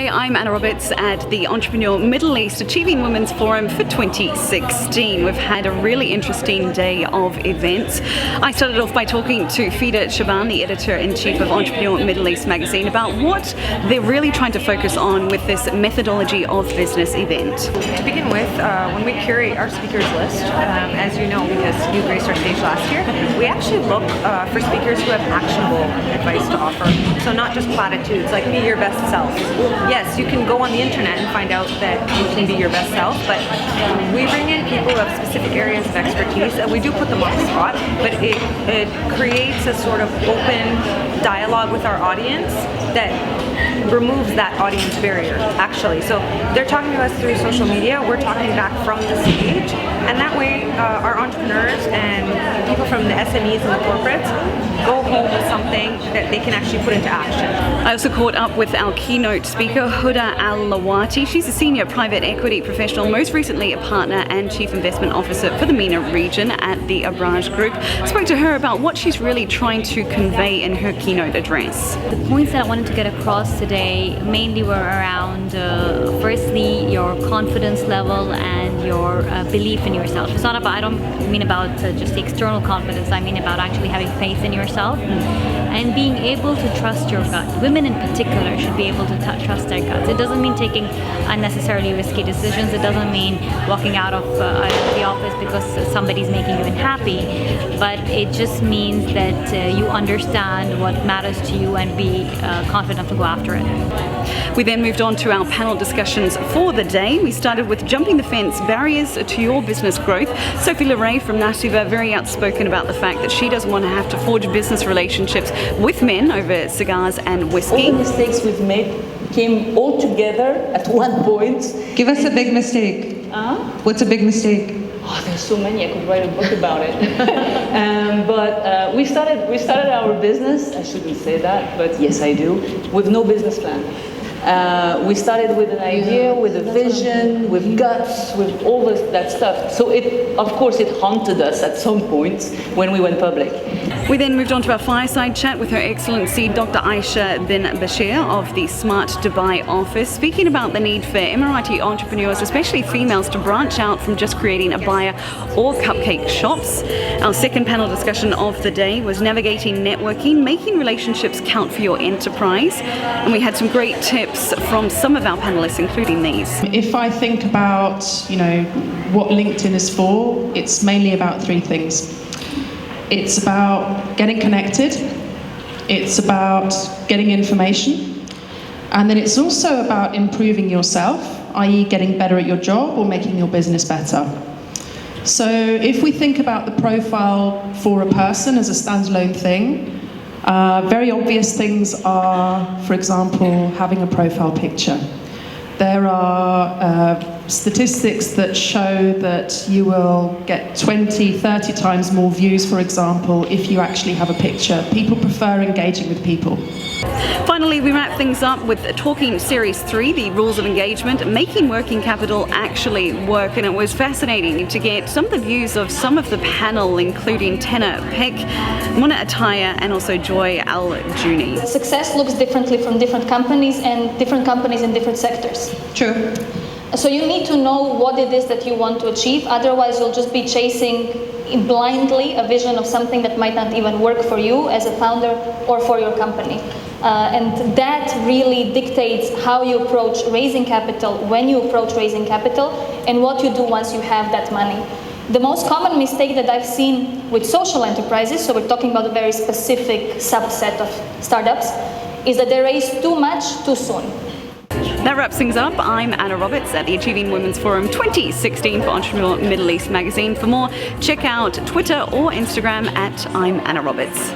Hi, I'm Anna Roberts at the Entrepreneur Middle East Achieving Women's Forum for 2016. We've had a really interesting day of events. I started off by talking to Fida Chabaan, the editor-in-chief of Entrepreneur Middle East magazine, about what they're really trying to focus on with this methodology of business event. To begin with, when we curate our speakers list, as you know, because you graced our stage last year, we actually look for speakers who have actionable advice to offer. So not just platitudes, like be your best self. Yes, you can go on the internet and find out that you can be your best self, but we bring in people who have specific areas of expertise, and we do put them on the spot, but it creates a sort of open dialogue with our audience that removes that audience barrier, actually. So they're talking to us through social media, we're talking back from the stage, and that way our entrepreneurs and people from the SMEs and the corporates go home with something that they can actually put into action. I also caught up with our keynote speaker, Huda Al-Lawati. She's a senior private equity professional, most recently a partner and chief investment officer for the MENA region at the Abraj Group. Spoke to her about what she's really trying to convey in her keynote address. The points that I wanted to get across today mainly were around, firstly, your confidence level and your belief in yourself. It's not about, I don't mean about just the external confidence, I mean about actually having faith in yourself and being able to trust your gut. Women in particular should be able to trust their guts. It doesn't mean taking unnecessarily risky decisions. It doesn't mean walking out of the office because somebody's making you unhappy, but it just means that you understand what matters to you and be confident to go after it. We then moved on to our panel discussions for the day. We started with Jumping the Fence, Barriers to Your Business Growth. Sophie from Nasiva, very outspoken about the fact that she doesn't want to have to forge business relationships with men over cigars and whiskey. All the mistakes we've made came all together at one point. Give us a big mistake. What's a big mistake? Oh, there's so many. I could write a book about it. But we started our business. I shouldn't say that, but yes, I do. With no business plan. We started with an idea, with a vision, with guts, with all that stuff. So of course, it haunted us at some point when we went public. We then moved on to our fireside chat with Her Excellency Dr. Aisha bin Bashir of the Smart Dubai office, speaking about the need for Emirati entrepreneurs, especially females, to branch out from just creating abaya or cupcake shops. Our second panel discussion of the day was navigating networking, making relationships count for your enterprise. And we had some great tips from some of our panelists, including these. If I think about, what LinkedIn is for, it's mainly about three things. It's about getting connected, it's about getting information, and then it's also about improving yourself, i.e. getting better at your job or making your business better. So if we think about the profile for a person as a standalone thing, very obvious things are, for example, having a profile picture. There are statistics that show that you will get 20, 30 times more views, for example, if you actually have a picture. People prefer engaging with people. Finally, we wrap things up with Talking Series 3, the rules of engagement, making working capital actually work. And it was fascinating to get some of the views of some of the panel, including Tena Peck, Mona Ataya, and also Joy Al-Juni. Success looks differently from different companies and different companies in different sectors. True. So you need to know what it is that you want to achieve, otherwise you'll just be chasing blindly a vision of something that might not even work for you as a founder or for your company. And that really dictates how you approach raising capital, when you approach raising capital, and what you do once you have that money. The most common mistake that I've seen with social enterprises, so we're talking about a very specific subset of startups, is that they raise too much too soon. That wraps things up. I'm Anna Roberts at the Achieving Women's Forum 2016 for Entrepreneur Middle East magazine. For more, check out Twitter or Instagram at I'm Anna Roberts.